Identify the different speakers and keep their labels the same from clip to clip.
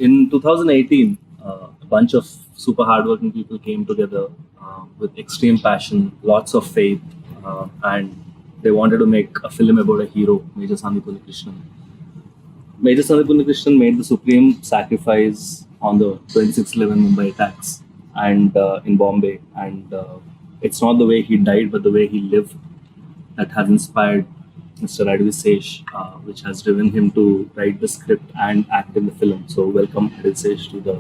Speaker 1: In 2018, a bunch of super hardworking people came together with extreme passion, lots of faith, and they wanted to make a film about a hero, Major Sandipuni Krishnan. Major Sandipuni Krishnan made the supreme sacrifice on the 26/11 Mumbai attacks and in Bombay, and it's not the way he died, but the way he lived that has inspired Mr. Adivi Sesh, which has driven him to write the script and act in the film. So welcome Adivi Sesh to the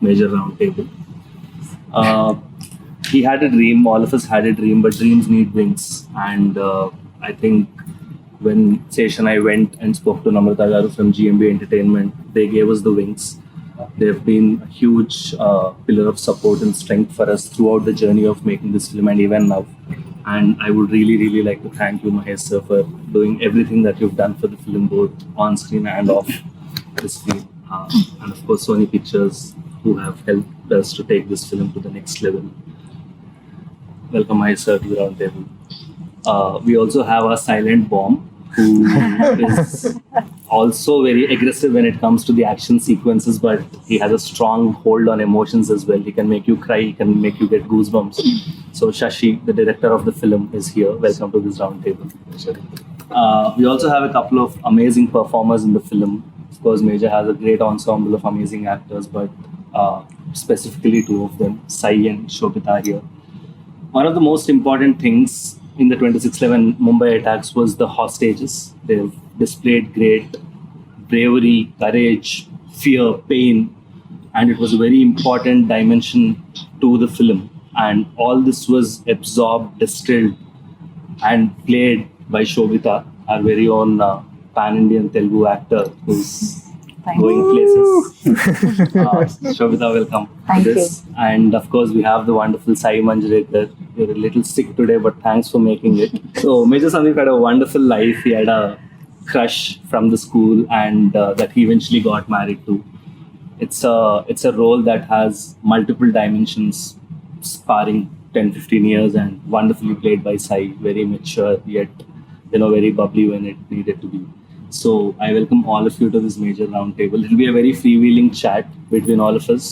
Speaker 1: major round table. He had a dream, all of us had a dream, but dreams need wings. And I think when Sesh and I went and spoke to Namrata Garu from GMB Entertainment, they gave us the wings. They've been a huge pillar of support and strength for us throughout the journey of making this film and even now. And I would really, really like to thank you, Mahesh sir, for doing everything that you've done for the film, both on screen and off the screen. And of course, Sony Pictures, who have helped us to take this film to the next level. Welcome, Mahesh sir, to the round table. We also have a silent bomb, who is also very aggressive when it comes to the action sequences, but he has a strong hold on emotions as well. He can make you cry, he can make you get goosebumps. So Shashi, the director of the film, is here. Welcome to this round table. We also have a couple of amazing performers in the film. Of course, Major has a great ensemble of amazing actors, but specifically two of them, Sai and Shobita here. One of the most important things in the 26/11 Mumbai attacks was the hostages. They've displayed great bravery, courage, fear, pain, and it was a very important dimension to the film. And all this was absorbed, distilled, and played by Shobita, our very own pan-Indian Telugu actor who's going places. Shobita, welcome
Speaker 2: Thank
Speaker 1: to this.
Speaker 2: you.
Speaker 1: And of course, we have the wonderful Sai Manjrekar. You're a little sick today, but thanks for making it. So, Major Sandeep had a wonderful life. He had a crush from the school, and that he eventually got married to. It's a role that has multiple dimensions, sparring 10-15 years, and wonderfully played by Sai. Very mature, yet very bubbly when it needed to be. So I welcome all of you to this major round table. It'll be a very freewheeling chat between all of us,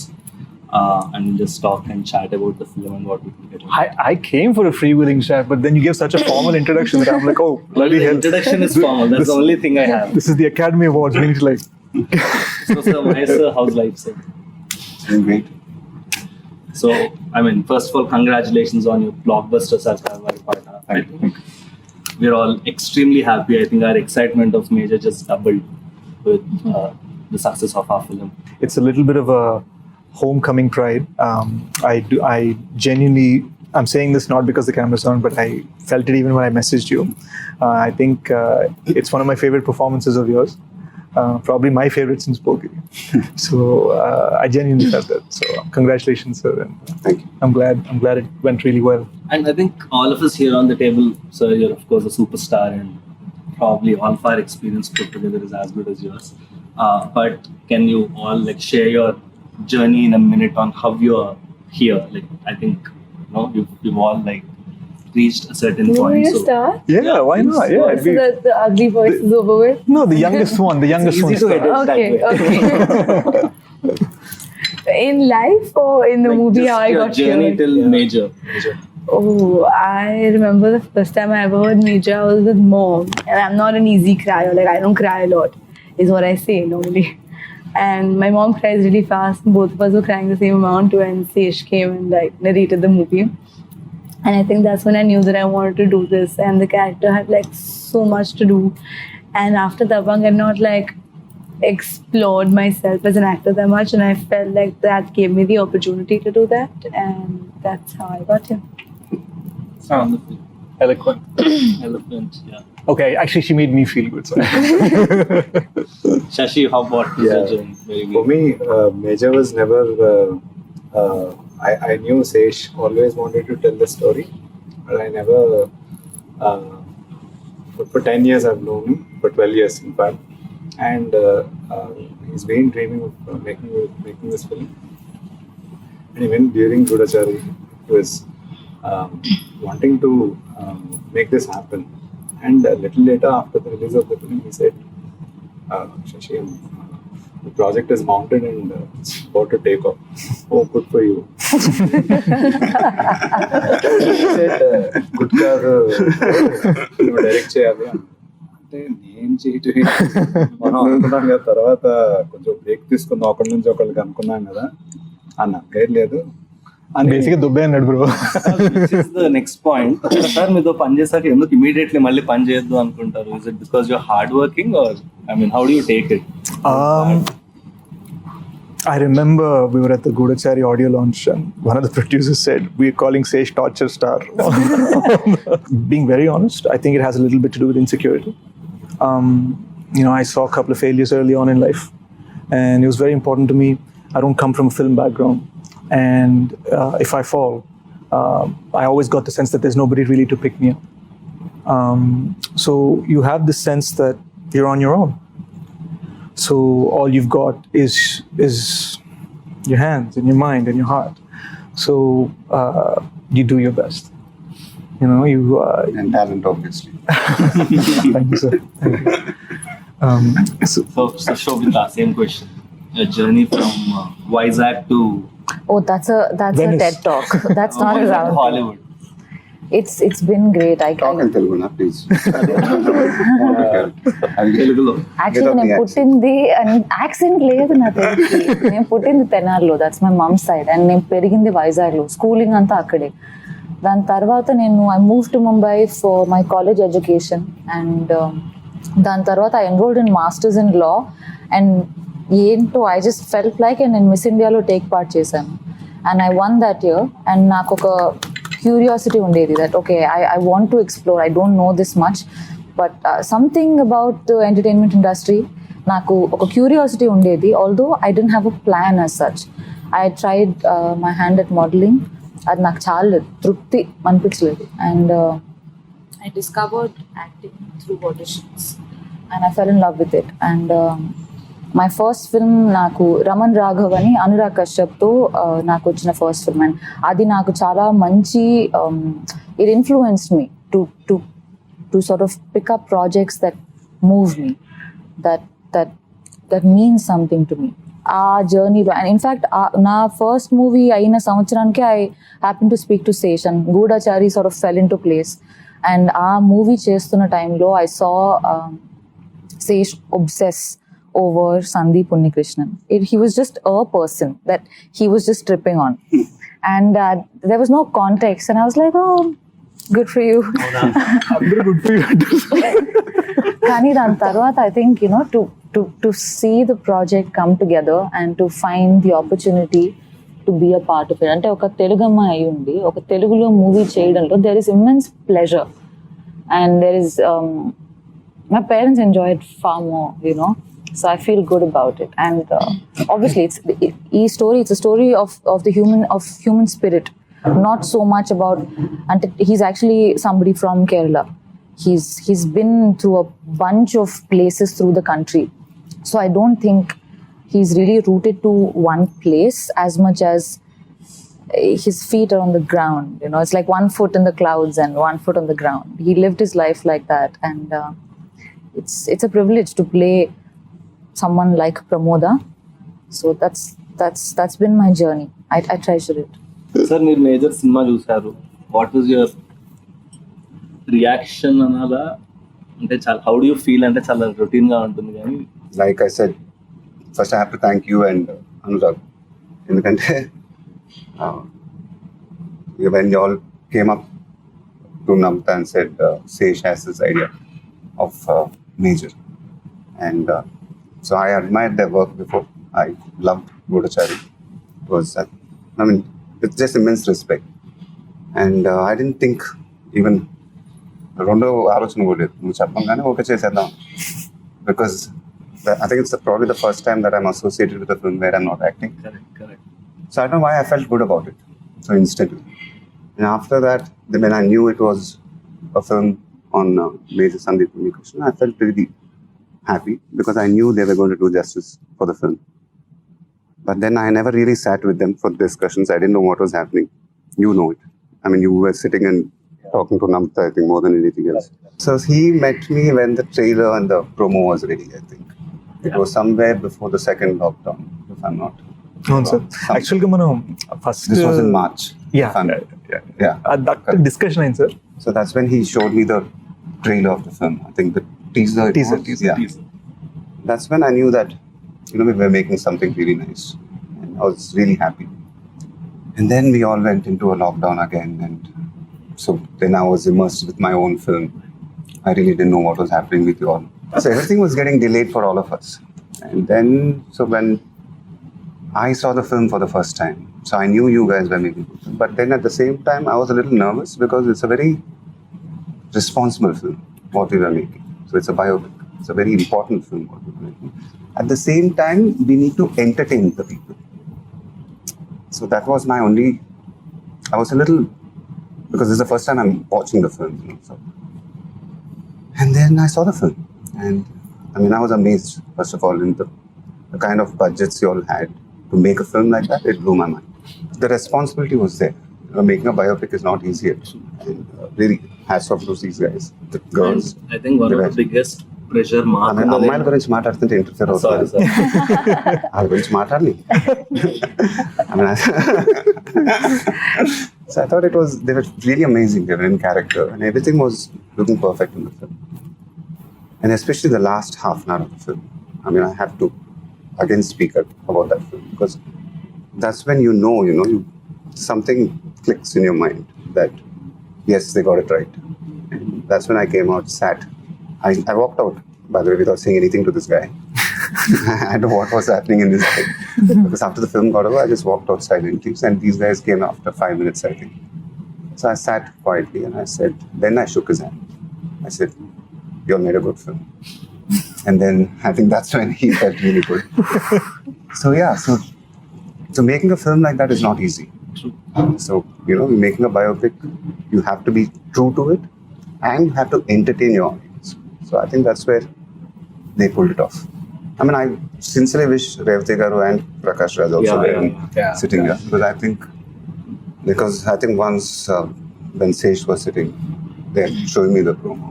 Speaker 1: and we'll just talk and chat about the film and what we can get.
Speaker 3: I came for a freewheeling chat, but then you gave such a formal introduction that I'm like, oh, bloody
Speaker 1: The
Speaker 3: hell.
Speaker 1: introduction is formal. That's the only thing I have.
Speaker 3: This is the Academy Awards. Means like,
Speaker 1: So, sir, Mahesh, sir, how's life, sir?
Speaker 4: Doing great.
Speaker 1: So, first of all, congratulations on your blockbuster Sarkar Partner.
Speaker 4: Thank you.
Speaker 1: We're all extremely happy. I think our excitement of Major just doubled with the success of our film.
Speaker 3: it's a little bit of a homecoming pride. I genuinely, I'm saying this not because the camera's on, but I felt it even when I messaged you. I think it's one of my favorite performances of yours. Probably my favorite since Pogi. So I genuinely felt that. So congratulations, sir. And
Speaker 4: Thank you.
Speaker 3: I'm glad it went really well.
Speaker 1: And I think all of us here on the table, sir, you're of course a superstar, and probably all of our experience put together is as good as yours. But can you all share your journey in a minute on how you're here? I think you've all reached a certain
Speaker 2: You want
Speaker 1: point.
Speaker 2: me to start?
Speaker 3: Yeah, why
Speaker 1: please.
Speaker 3: not? Yeah,
Speaker 2: So that the ugly voice is over with?
Speaker 3: no, the youngest one. The youngest one.
Speaker 1: easy to edit. That
Speaker 2: Okay. In life or in the movie,
Speaker 1: just
Speaker 2: how I
Speaker 1: your
Speaker 2: got
Speaker 1: journey
Speaker 2: here?
Speaker 1: till Major.
Speaker 2: Oh, I remember the first time I ever heard Major, I was with mom. And I'm not an easy crier. I don't cry a lot, is what I say normally. And my mom cries really fast. Both of us were crying the same amount when Sesh came and narrated the movie. And I think that's when I knew that I wanted to do this. And the character had so much to do. And after Dabang, I've not explored myself as an actor that much. And I felt like that gave me the opportunity to do that. And that's how I got here.
Speaker 1: Wonderful.
Speaker 3: Eloquent.
Speaker 1: Eloquent, yeah.
Speaker 3: Okay, actually, she made me feel good. So.
Speaker 1: Shashi, how about your journey? Very
Speaker 4: For
Speaker 1: good.
Speaker 4: me, Major was never. I knew Sesh always wanted to tell the story, but I never. For 10 years, I've known him, for 12 years, in fact. And he's been dreaming of making this film. And even during Gudachari, he was wanting to make this happen. And a little later, after the release of the film, he said, Shashi, the project is mounted and it's about to take off. Oh, good for you. He said, good కాదు నువ్వు direct చేయాలి అంటే నేను చేయటం మనం అనుకున్నాం కదా, తర్వాత కొంచెం బ్రేక్ తీసుకుందాం, ఒకరి నుంచి ఒకరికి అనుకున్నాం కదా అన్న లేదు అని
Speaker 3: బేసిక్గా దుబ్బే అన్నాడు బ్రో.
Speaker 1: నెక్స్ట్ పాయింట్, సార్ మీతో పని చేశాక ఎందుకు ఇమీడియట్లీ మళ్ళీ పని చేయొద్దు అనుకుంటారు? Is it because your hard working or I mean how do you take it?
Speaker 3: I remember we were at the Gudachari audio launch and one of the producers said, we're calling Sesh torture star. Being very honest, I think it has a little bit to do with insecurity. I saw a couple of failures early on in life and it was very important to me. I don't come from a film background and if I fall, I always got the sense that there's nobody really to pick me up. So you have this sense that you're on your own. So all you've got is your hands and your mind and your heart. So you do your best.
Speaker 5: And talent, obviously.
Speaker 3: Thank you, sir. Thank you.
Speaker 1: So Shobita, same question. A journey from Vizag to
Speaker 6: Oh, that's a
Speaker 3: Venice.
Speaker 6: TED talk. That's not a
Speaker 1: Vizag
Speaker 6: round.
Speaker 1: to Hollywood.
Speaker 6: It's been great.
Speaker 5: Talk in Telugu, na, please.
Speaker 1: Telugulo.
Speaker 6: Actually, నేను పుట్టింది accent లేదు నా తెలుగుకి. నేను పుట్టింది తెనాలిలో, that's my mom side, and నేను పెరిగింది వైజాగ్లో, స్కూలింగ్ అంతా అక్కడే. దాని తర్వాత I move to Mumbai for my college education and దాని తర్వాత I enrolled in masters in law and ఏంటో ఐ జస్ట్ ఫెల్ట్ లైక్ నేను మిస్ ఇండియాలో టేక్ పార్ట్ చేశాను and I won that year and నాకు ఒక క్యూరియాసిటీ ఉండేది that okay I want to explore, I don't know this much but something about entertainment industry నాకు ఒక curiosity ఉండేది. Although I don't have a plan as such. I tried my hand at modelling, అది నాకు చాలా తృప్తి అనిపించలేదు and I discovered acting through auditions and I fell in love with it and my first film నాకు రమన్ రాఘవ్ అని అనురాగ్ కశ్యప్తో నాకు వచ్చిన first film and అది నాకు చాలా మంచి it influenced me to sort of pick up projects that move me that means something to me ఆ జర్నీలో. అండ్ ఇన్ఫ్యాక్ట్ నా ఫస్ట్ మూవీ అయిన సంవత్సరానికి I happen to speak to Sesh and Goodachari sort of fell in to place and ఆ movie చేస్తున్న టైంలో I saw Sesh obsess over Sandeep Unnikrishnan. He was just a person that he was just tripping on. And there was no context. And I was like, oh, good for you.
Speaker 3: Good for you.
Speaker 6: Kani dan tarvata, I think, to see the project come together and to find the opportunity to be a part of it. Ante oka Telugama ayundi, oka Telugulo movie cheyadamlo there is immense pleasure. And there is, my parents enjoy it far more, So I feel good about it, and obviously it's a story of the human spirit, not so much about. And he's actually somebody from Kerala. He's been through a bunch of places through the country, so I don't think he's really rooted to one place as much as his feet are on the ground. It's like one foot in the clouds and one foot on the ground. He lived his life like that, and it's a privilege to play someone like Pramoda. So that's been my journey. I treasure it.
Speaker 1: Sir మీరు major cinema చూసారు, what was your reaction అనాలా అంటే చాలా how do you feel అంటే చాలా routine గా ఉంటుంది కానీ
Speaker 5: Like I said, first I have to thank you and Anurag. ఎందుకంటే when you all came up to Namta and said Sesh has this idea of major, and so I admired their work before. I loved Gudachari. It was, with just immense respect. And I didn't think even రెండో ఆలోచన కూడా లేదు, నువ్వు చెప్పంగానే okay చేసేద్దాం. Because I think it's probably the first time that I'm associated with a film where I'm not acting.
Speaker 1: Correct.
Speaker 5: So I don't know why I felt good about it so instantly. And after that, when I knew it was a film on Major Sandeep Unnikrishnan, I felt really happy because I knew they were going to do justice for the film. But then I never really sat with them for discussions. I didn't know what was happening. You know it. You were sitting and talking to Namta, I think, more than anything else. So he met me when the trailer and the promo was ready, I think. It was somewhere before the second lockdown, if I'm not.
Speaker 3: అవును sir
Speaker 5: Some-
Speaker 3: యాక్చువల్గా మనం first
Speaker 5: This was in March.
Speaker 3: Yeah
Speaker 5: if I'm- yeah.
Speaker 3: Discussion అయింది sir.
Speaker 5: So that's when he showed me the trailer of the film. I think the teaser. it
Speaker 3: Teaser,
Speaker 5: was.
Speaker 3: teaser.
Speaker 5: Yeah. That's when I knew that, we were making something really nice. And I was really happy. And then we all went into a lockdown again. And so then I was immersed with my own film. I really didn't know what was happening with you all. So everything was getting delayed for all of us. And then, so when I saw the film for the first time, so I knew you guys were making it. But then at the same time, I was a little nervous because it's a very responsible film, what we were making. So it's a biopic. It's a very important film, what we were making. At the same time, we need to entertain the people. So that was my only, I was a little, because this is the first time I'm watching the film. So. And then I saw the film. And I was amazed, first of all, in the kind of budgets you all had to make a film like that. It blew my mind. The responsibility was there. Making a biopic is not easy. And really, hats off to these guys, the girls.
Speaker 1: And I think one of the biggest pressure mark.
Speaker 5: అమ్మాయిల గురించి మాట్లాడుతుంటే interfere
Speaker 1: Sorry,
Speaker 5: అవుతుంది.
Speaker 1: sir.
Speaker 5: వాళ్ళ గురించి మాట్లాడాలి. So I thought they were really amazing. They were in character and everything was looking perfect in the film. And especially the last half an hour of the film. I have to again speak about that film because that's when something clicks in your mind that yes, they got it right. And that's when I came out, sat. I walked out, by the way, without saying anything to this guy. I don't know what was happening in this thing. Because after the film got over, I just walked out silently. And these guys came after 5 minutes, I think. So I sat quietly and then I shook his hand. I said, "You all made a good film." And then I think that's when he felt really good. So making a film like that is not easy. So, making a biopic, you have to be true to it and you have to entertain your audience. So I think that's where they pulled it off. I sincerely wish Revati Garu and Prakash Raj also were sitting here. Because I think once when Sesh was sitting there showing me the promo,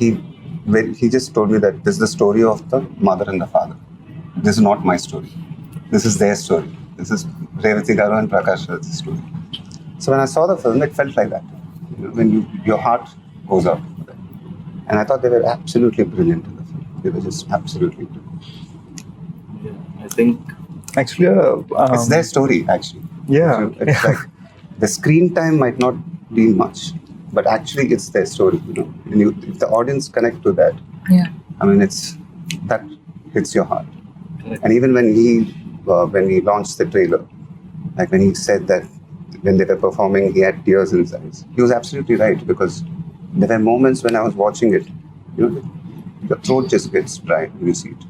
Speaker 5: he just told me that this is the story of the mother and the father. This is not my story. This is their story. This is Revati Garu and Prakash Raj's story. So when I saw the film, it felt like that. When your heart goes out. And I thought they were absolutely brilliant in the film. They were just absolutely brilliant.
Speaker 1: Yeah, I think
Speaker 3: Actually,
Speaker 5: It's their story, actually.
Speaker 3: Yeah.
Speaker 5: So it's like the screen time might not be much, but actually it's their story. And if the audience connect to that,
Speaker 6: Yeah.
Speaker 5: that hits your heart.
Speaker 1: Correct.
Speaker 5: And even when he launched the trailer, like when he said that when they were performing, he had tears in his eyes. He was absolutely right because there were moments when I was watching it, your throat just gets dry when you see it.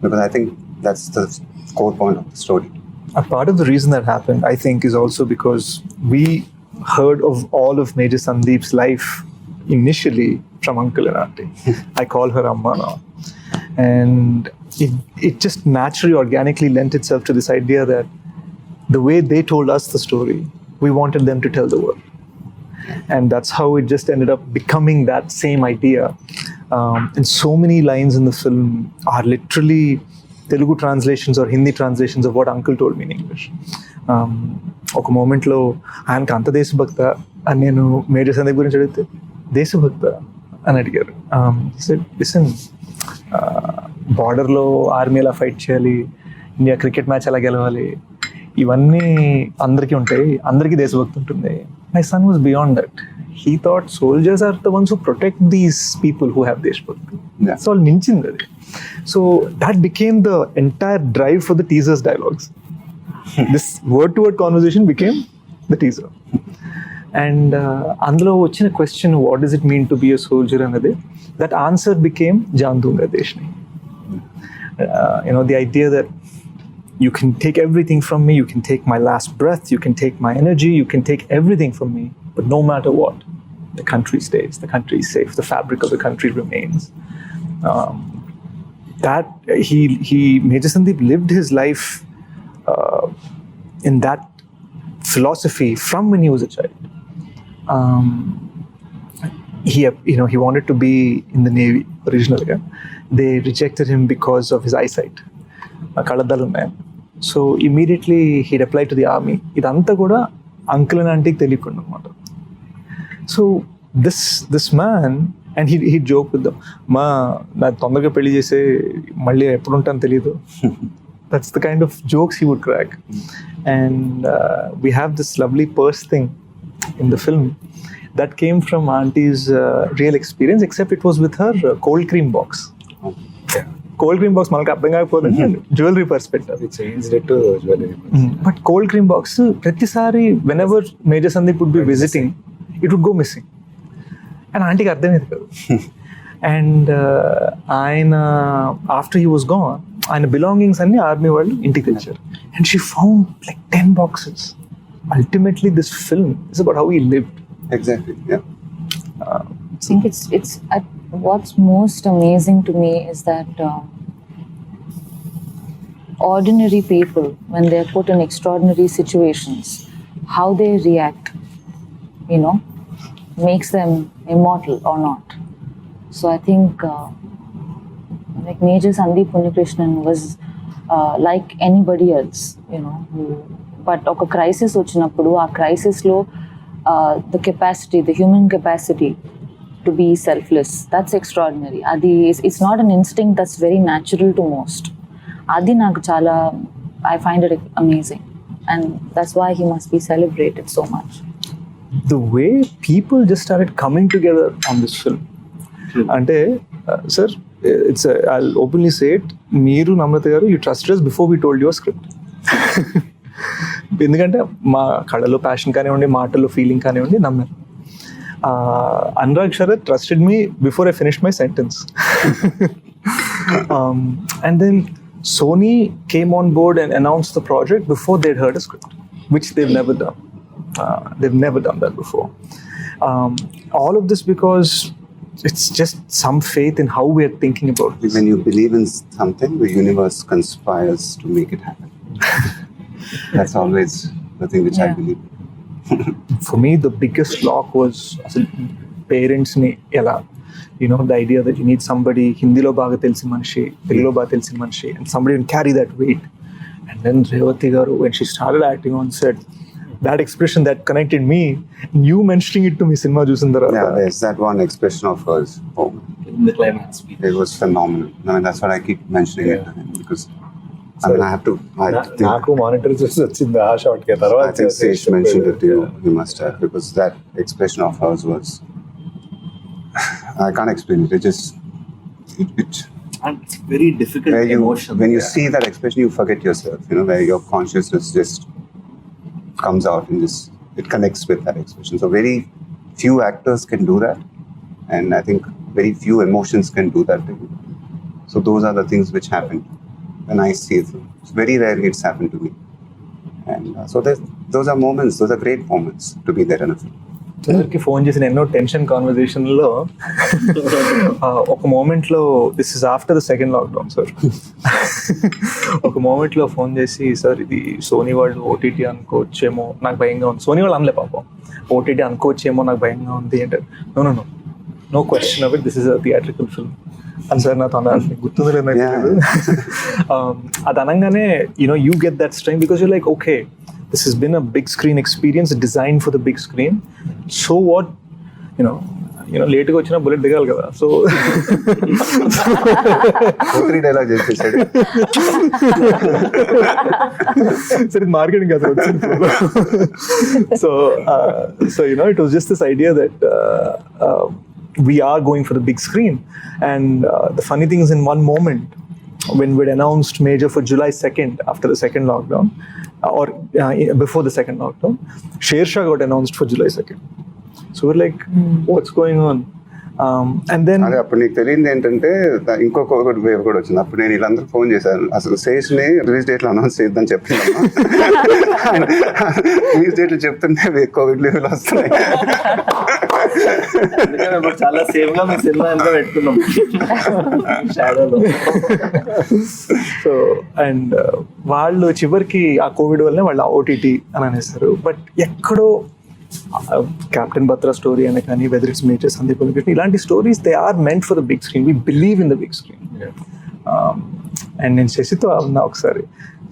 Speaker 5: Because I think that's the core point of the story.
Speaker 3: a part of the reason that happened, I think, is also because we heard of all of Major Sandeep's life initially from Uncle and Auntie. I call her Amma now. And it just naturally, organically lent itself to this idea that the way they told us the story, we wanted them to tell the world. And that's how it just ended up becoming that same idea. And so many lines in the film are literally Telugu translations or Hindi translations of what Uncle told me in English. ఒక మూమెంట్లో ఆయనకు అంత దేశభక్త అని నేను major Sandeep గురించి అడిగితే దేశభక్త అని అడిగారు. లిసన్, బార్డర్లో ఆర్మీ ఎలా ఫైట్ చేయాలి, ఇండియా క్రికెట్ మ్యాచ్ ఎలా గెలవాలి, ఇవన్నీ అందరికీ ఉంటాయి, అందరికీ దేశభక్తి ఉంటుంది. My son was beyond that. He thought soldiers are the ones who protect these people who have Deshbhakti. That's all నించింది అది. So that became the entire drive for the teaser's dialogues. This word-to-word conversation became the teaser. And అందులో వచ్చిన question, what does it mean to be a soldier అన్నది, that answer became Jaan Dunga Deshni. The idea that you can take everything from me, you can take my last breath, you can take my energy, you can take everything from me, but no matter what, the country stays, the country is safe, the fabric of the country remains. That Major Sandeep lived his life in that philosophy from when he was a child. He wanted to be in the Navy ఒరిజినల్గా. They rejected him because of his eyesight, కళ్ళద్దాలు ఉన్నాయి. So immediately heed apply to the army. ఇదంతా కూడా uncle and ఆంటీకి తెలియకుండా అనమాట. So this man and he joke with them, నాకు తొందరగా పెళ్లి చేసే మళ్ళీ ఎప్పుడు ఉంటాను తెలీదు. That's the kind of jokes he would crack. And we have this lovely purse thing in the film that came from Auntie's real experience, except it was with her cold cream box.
Speaker 4: Yeah.
Speaker 3: Cold cream box మనకు అర్థం కాకపోతే jewellery purse పెట్టారు.
Speaker 4: We changed it to jewelry.
Speaker 3: But cold cream box ప్రతిసారి whenever major Sandeep would be visiting, it would go missing. And ఆంటీకి అర్థమేది కాదు. And ఆయన after he was gone, ఆయన belongings అన్ని ఆర్మీ వాళ్ళు ఇంటికి తెచ్చారు. And she found like 10 boxes. Ultimately this film is about how he lived.
Speaker 5: Exactly, yeah.
Speaker 6: I think it's what's most amazing to me is that ordinary people, when they're put in extraordinary situations, how they react, makes them immortal or not. So I think like Major Sandeep Unnikrishnan was like anybody else, but oka crisis vachinappudu aa crisis lo the capacity, the human capacity to be selfless, that's extraordinary. Adi it's not an instinct, that's very natural to most. Adi naaku chaala, I find it amazing, and that's why he must be celebrated so much.
Speaker 3: The way people just started coming together on this film. అంటే sir, it's I'll openly say it, మీరు Namrata garu, you trusted us before we told your script. ఎందుకంటే మా కళలో passion కానివ్వండి, మాటల్లో feeling కానివ్వండి, నమ్మారు. Anurag Sharath trusted me before I finished my sentence. And then Sony came on board and announced the project before they'd heard a script, which they've never done. They've never done that before. All of this because it's just some faith in how we are thinking about this.
Speaker 5: When you believe in something, the universe conspires to make it happen. That's always the thing which I believe.
Speaker 3: For me, the biggest lock was parents ni ela, the idea that you need somebody Hindi lo baga telsi manishi, Telugu lo baga telsi manishi, and somebody can carry that weight. And then Revati garu, when she started acting on set, that expression that connected me, you mentioning it to me cinema chusin tarvata.
Speaker 5: Yeah, there's that one expression of hers. Oh,
Speaker 1: In the climax speech.
Speaker 5: it was phenomenal. I mean, that's what I keep mentioning it to him, because I mean, I have to think.
Speaker 4: నాకు monitor చూసి వచ్చింది ఆ shot కి. తర్వాత
Speaker 5: I think Sesh mentioned it to you. You must have, because that expression of hers was, I can't explain it. It just it
Speaker 1: And it's very difficult
Speaker 5: where
Speaker 1: emotion.
Speaker 5: when you see that expression, you forget yourself. Where your consciousness just comes out and just it connects with that expression. So very few actors can do that, and I think very few emotions can do that. So those are the things which happen when I see it. It's very rarely it's happened to me, and so those are moments. Those are great moments to be there in a film.
Speaker 3: సార్కి phone చేసిన ఎన్నో tension కాన్వర్జేషన్లో ఒక మూమెంట్లో, this is after the second lockdown sir, ఒక మూమెంట్లో phone చేసి, sir ఇది Sony వాళ్ళు ఓటీటీ అనుకోవచ్చేమో నాకు భయంగా ఉంది. సోనీ వాళ్ళు అనలే పాపం, ఓటీటీ అనుకోవచ్చేమో నాకు భయంగా ఉంది అంటే, no question of it, this is a theatrical film అని సార్ నాతో అన్నారు. గుర్తుంది లేదు నాకు. అది అనగానే you get that strength because you like, okay, this has been a big screen experience designed for the big screen. So what, లేట్గా వచ్చిన బుల్లెట్ దిగాలి కదా. సో
Speaker 5: 3 dialogues చేసేసాడు.
Speaker 3: సరే, మార్కెటింగ్ కదా వచ్చింది. So it was just this idea that we are going for the big screen. And the funny thing is, in one moment when we'd announced Major for July 2nd after the second lockdown, or before the second lockdown, Sher Shah got announced for July 2nd. So we're like, what's going on? And then
Speaker 5: అదే అప్పుడు నీకు తెలియదు ఏంటంటే, ఇంకొక wave కూడా వచ్చింది. అప్పుడు నేను వీళ్ళందరూ ఫోన్ చేశాను, అసలు శేష్ని రిలీజ్ డేట్లో అనౌన్స్ చేద్దని చెప్తున్నాను. రిలీజ్ డేట్లు చెప్తుంటే కోవిడ్ లెవెల్ వస్తున్నాయి.
Speaker 1: చాలా సేఫ్ గా మేము సినిమా అంతా పెట్టుకున్నాం షాడోలో.
Speaker 3: సో అండ్ వాళ్ళు చివరికి ఆ కోవిడ్ వల్లనే వాళ్ళు ఓటీటీ అని అనేస్తారు. బట్ ఎక్కడో క్యాప్టెన్ బత్రా స్టోరీ అనే కానీ వెదర్ ఇట్స్ మేజర్ సందీప్ ఇలాంటి stories they are meant for the big screen. We believe in the big screen. And నేను శశితో ఉన్నా ఒకసారి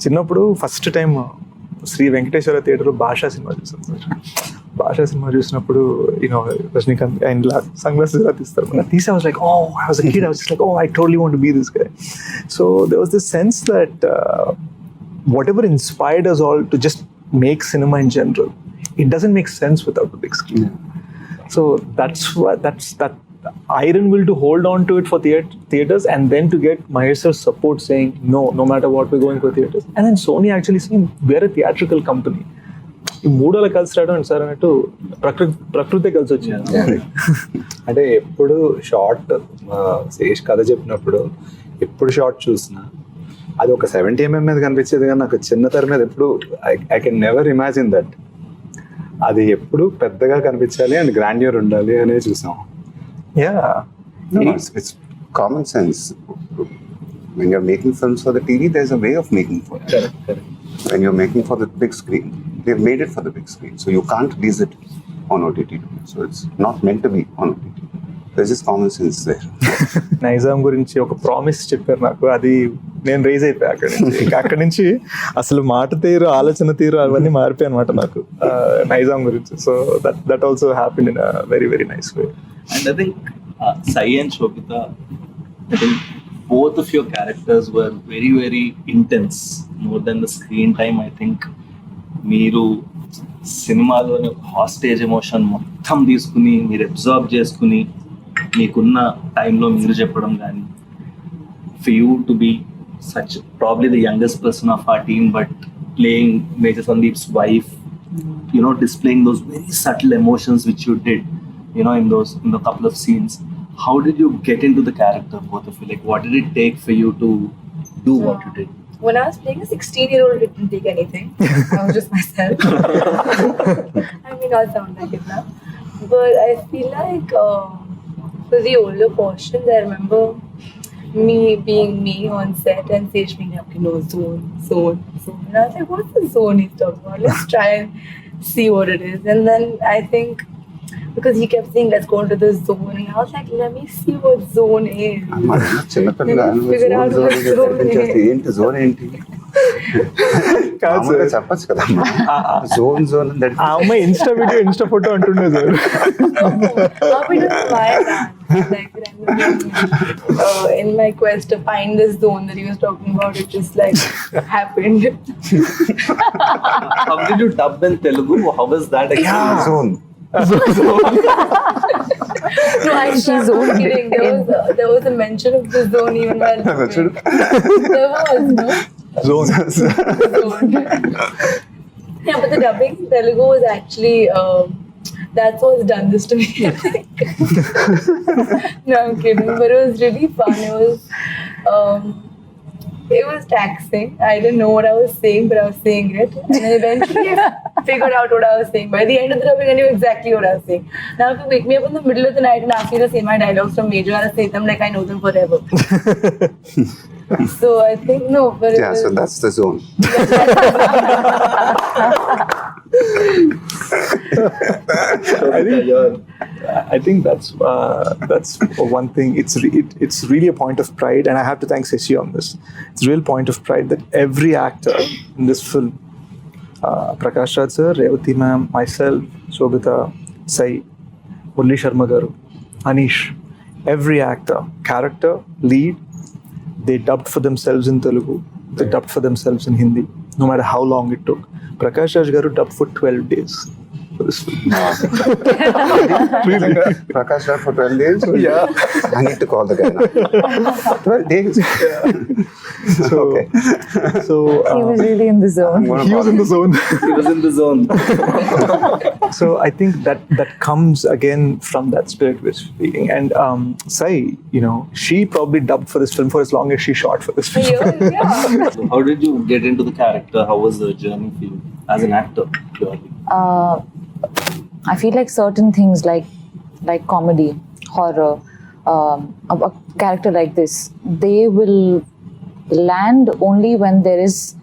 Speaker 3: చిన్నప్పుడు ఫస్ట్ టైం శ్రీ వెంకటేశ్వర థియేటర్లో భాషా సినిమా చూసాను సార్. భాషా సినిమా చూసినప్పుడు you know Rajinikanth and sunglasses ఇలా తీస్తారు. తీసి I was like, oh, I was a kid, I was just like, oh, I totally want to be this guy. So there was this sense that whatever inspired us all to just make cinema in general, it doesn't make sense without the big screen. So that's that iron will to hold on to it for theaters, and then to get Mahesh sir's support saying no matter what, we're going for theaters. And then Sony actually saying we're a theatrical company. ఈ మూడోళ్ళ కలిసి రావడం sir అన్నట్టు ప్రకృతి కలిసి వచ్చింది.
Speaker 4: అంటే ఎప్పుడు short Sesh కథ చెప్పినప్పుడు ఎప్పుడు షార్ట్ చూసినా అది ఒక 70mm మీద కనిపించేది, కానీ నాకు చిన్న తెర మీద ఎప్పుడు I can never imagine that అది ఎప్పుడు పెద్దగా కనిపించాలి అండ్ గ్రాండ్యూర్ ఉండాలి అనేది చూసాం.
Speaker 3: Yeah.
Speaker 5: No, it's common sense. When you're making films for the TV, there's a way of making for it.
Speaker 4: Correct.
Speaker 5: When you're making for the big screen, they've made it for the big screen. So you can't release it on OTT. So it's not meant to be on OTT. There's just common sense there.
Speaker 3: Nizam గురించి ఒక promise చెప్పారు నాకు, అది నేను rise అయిపోయా అక్కడి నుంచి. ఇంకా అక్కడి నుంచి అసలు మాట తీరు, ఆలోచన తీరు అవన్నీ మారిపోయాయి అనమాట నాకు నైజాం గురించి. So that also happened in a very very nice way.
Speaker 1: And I think Sai and Shobita, I think both of your characters were very, very intense. More than the screen time, I think మీరు సినిమాలోని hostage emotion మొత్తం తీసుకుని మీరు observe చేసుకుని మీకున్న టైంలో మీరు చెప్పడం కానీ, for you to be such probably the youngest person of our team, but playing Major Sandeep's wife, you know, displaying those very subtle emotions which you did, you know, in the couple of scenes. How did you get into the character, both of you? Like, what did it take for you to do what you did?
Speaker 2: When I was playing a 16-year-old, it didn't take anything. I was just myself. I mean, I'll sound like it now. But I feel like for the older portions, I remember me being me on set and Sesh being like, no, zone. And I was like, what's the zone he's talking about? Let's try and see what it is. And then I think, because he kept saying, let's go into the zone. And I was like, let me see what zone is.
Speaker 5: చిన్నపిల్ల
Speaker 2: Figure out what zone is.
Speaker 5: ఏంటి zone ఏంటి చెప్పచ్చు కదా zone
Speaker 3: ఆ అమ్మాయి Insta photo అంటుండే sir.
Speaker 2: How we do my like in my quest to find this zone that he was talking about, it just like happened.
Speaker 1: How did you dub in Telugu? How was that experience?
Speaker 5: Zone
Speaker 2: No, actually, zone kidding. There was a mention of the zone even while dubbing. There was, no?
Speaker 3: Zone.
Speaker 2: Zone. Yeah, but the dubbing in Telugu was actually that's what's done this to me. I think. No, I'm kidding. But it was really fun. It was taxing. I didn't know what I was saying, but I was saying it. And then eventually I figured out what I was saying. By the end of the dubbing, I knew exactly what I was saying. Now if you wake me up in the middle of the night and ask me to say my dialogues from Major, I'll say them like I know them forever. So I think, no, but it was,
Speaker 5: so that's the zone.
Speaker 3: I think that's one thing. It's really a point of pride, and I have to thank Sesh on this. It's a real point of pride that every actor in this film, Prakash Raj sir, Revati ma'am, myself, Shobita, Sai, Murli Sharma garu, Anish, every actor, character, lead, they dubbed for themselves in Telugu. They dubbed for themselves in Hindi, no matter how long it took. Prakash Raj garu dubbed for 12 days for this film. Really?
Speaker 5: Prakash Raj for 12 days?
Speaker 3: Yeah.
Speaker 5: I need to call the guy now. 12 days? Okay.
Speaker 3: So
Speaker 6: He was really in the zone.
Speaker 3: he was in the zone.
Speaker 1: He was in the zone.
Speaker 3: So I think that comes again from that spirit we're speaking. And Sai, you know, she probably dubbed for this film for as long as she shot for this film.
Speaker 2: yeah.
Speaker 1: So how did you get into the character? How was the journey for you as an actor, purely?
Speaker 6: I feel like certain things like comedy, horror, a character like this, they will land only when there is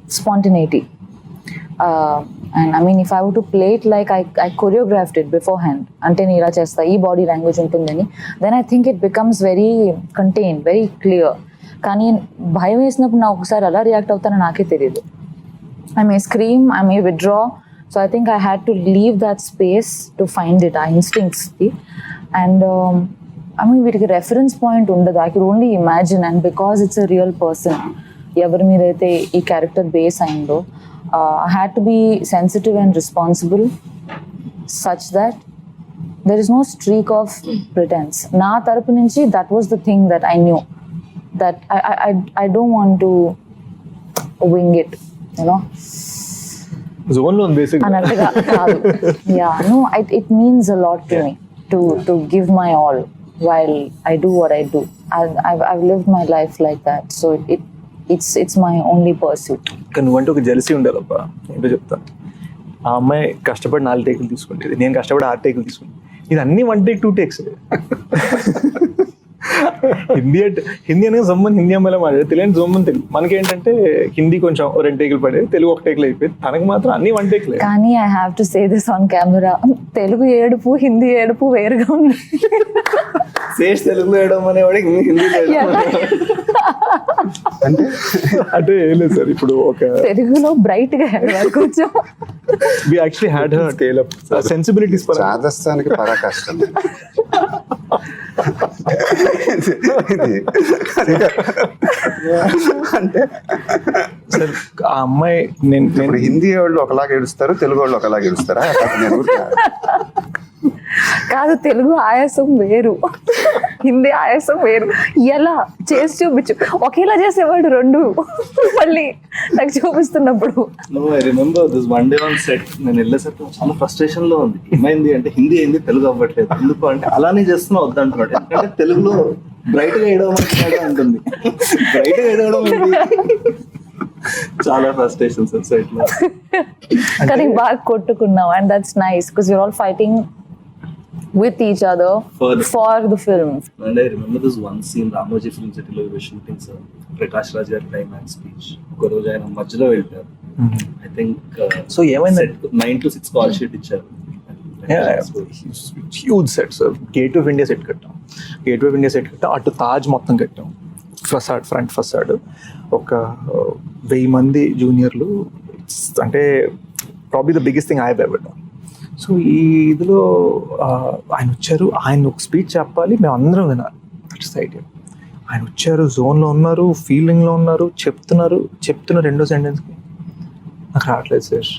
Speaker 6: spontaneity. And I mean, if I were to play it like I choreographed it beforehand, ante నేను ఇలా చేస్తా, ఈ body language ఉంటుందని, then I think it becomes very contained, very clear. కానీ భయం వేసినప్పుడు నాకు ఒకసారి అలా రియాక్ట్ అవుతానో నాకే తెలియదు. I may scream, I may withdraw. So I think I had to leave that space to find it, our instincts. And I mean, వీటికి reference point ఉండదు. I could only imagine, and because it's a real person, ఎవరి మీద అయితే ఈ character base అయిందో, I had to be sensitive and responsible such that there is no streak of pretense. నా తరపు నుంచి that was the thing that I knew, that I don't want to wing it, you know.
Speaker 3: Zone లో basic
Speaker 6: అన్నట్టుగా కాదు. Yeah, no, it means a lot to me to give my all while I do what I do. I've lived my life like that, so it's my only pursuit.
Speaker 3: కానీ నువ్వంటే ఒక jealousy ఉండాలబ్బా. ఏంటో చెప్తాను. ఆ అమ్మాయి కష్టపడి 4 టేకులు తీసుకుంటేది, నేను కష్టపడి 6 టేకులు తీసుకుంటాను. ఇది అన్ని 1 టేక్ 2 టేక్స్. హిందీ అనేది జమ్మని హిందీ అమ్మాయిలో మాట్లాడే, తెలియని జమ్మని తెలుగు. మనకేంటంటే హిందీ కొంచెం 2 టేకులు పడేది, తెలుగు 1 టేకులు అయిపోయింది. తనకు మాత్రం అన్ని 1 టేకులే.
Speaker 6: కానీ I have to say this on camera, Telugu ఏడుపు హిందీ ఏడుపు వేరుగా ఉంది.
Speaker 1: శేష్ తెలుగులో వేయడం అనేవాడు హిందీ
Speaker 3: అంటే ఏం లేదు సార్, ఇప్పుడు ఒక
Speaker 6: తెలుగులో బ్రైట్ గా ఏడవాలి కొంచెం.
Speaker 3: we actually had her scale up sensibilities for
Speaker 5: చాదస్తానికి పరాకాష్టం. అంటే
Speaker 3: సార్ ఆ అమ్మాయి
Speaker 5: ఇప్పుడు హిందీ వాళ్ళు ఒకలాగా ఏడుస్తారు, తెలుగు వాళ్ళు ఒకలాగా ఏడుస్తారా?
Speaker 6: కాదు, తెలుగు ఆయాసం వేరు, హిందీ ఆయాసం వేరు. ఎలా చేసి చూపించు, ఒకేలా చేసేవాడు రెండు మళ్ళీ నాకు చూపిస్తున్నప్పుడు.
Speaker 1: I remember this one day on set, నేను వెళ్ళేసరికి చాలా ఫ్రస్ట్రేషన్ లో ఉంది. ఏమైంది అంటే హిందీ అయింది, తెలుగు అవ్వట్లేదు. ఎందుకు అంటే అలానే చేస్తున్నా వద్దంటున్నాడు. ఎందుకంటే తెలుగులో బ్రైట్ గా వేయడం అంటుంది, బ్రైట్ గా వేయడం చాలా ఫ్రస్ట్రేషన్ సార్ సెట్ లో.
Speaker 6: కానీ బాగా కొట్టుకున్నాం, and that's nice because you're all fighting with each other for the film.
Speaker 1: And I remember this one scene, Ramoji Film City lo we were shooting, sir. Prakash Raj gaరి climax speech. ఒక రోజు ఆయన మధ్యలో వెళ్తారు. I think
Speaker 3: so ఏమైంది,
Speaker 1: 9 to 6 call sheet ఇచ్చారు.
Speaker 3: Huge set sir. Gate of India set కట్టాం, gate of India set కట్టాం. అటు తాజ్ మొత్తం కట్టాం, ఫసాడ్, ఫ్రంట్ ఫసాడ్. ఒక 1000 మంది జూనియర్లు. అంటే probably the biggest thing I have ever done. So ఈ ఇదిలో ఆయన వచ్చారు, ఆయన ఒక స్పీచ్ చెప్పాలి, మేము అందరం వినాలి. That's the idea. ఆయన వచ్చారు, జోన్లో ఉన్నారు, ఫీలింగ్లో ఉన్నారు, చెప్తున్న రెండో సెంటెన్స్కి నాకు రావట్లేదు సార్,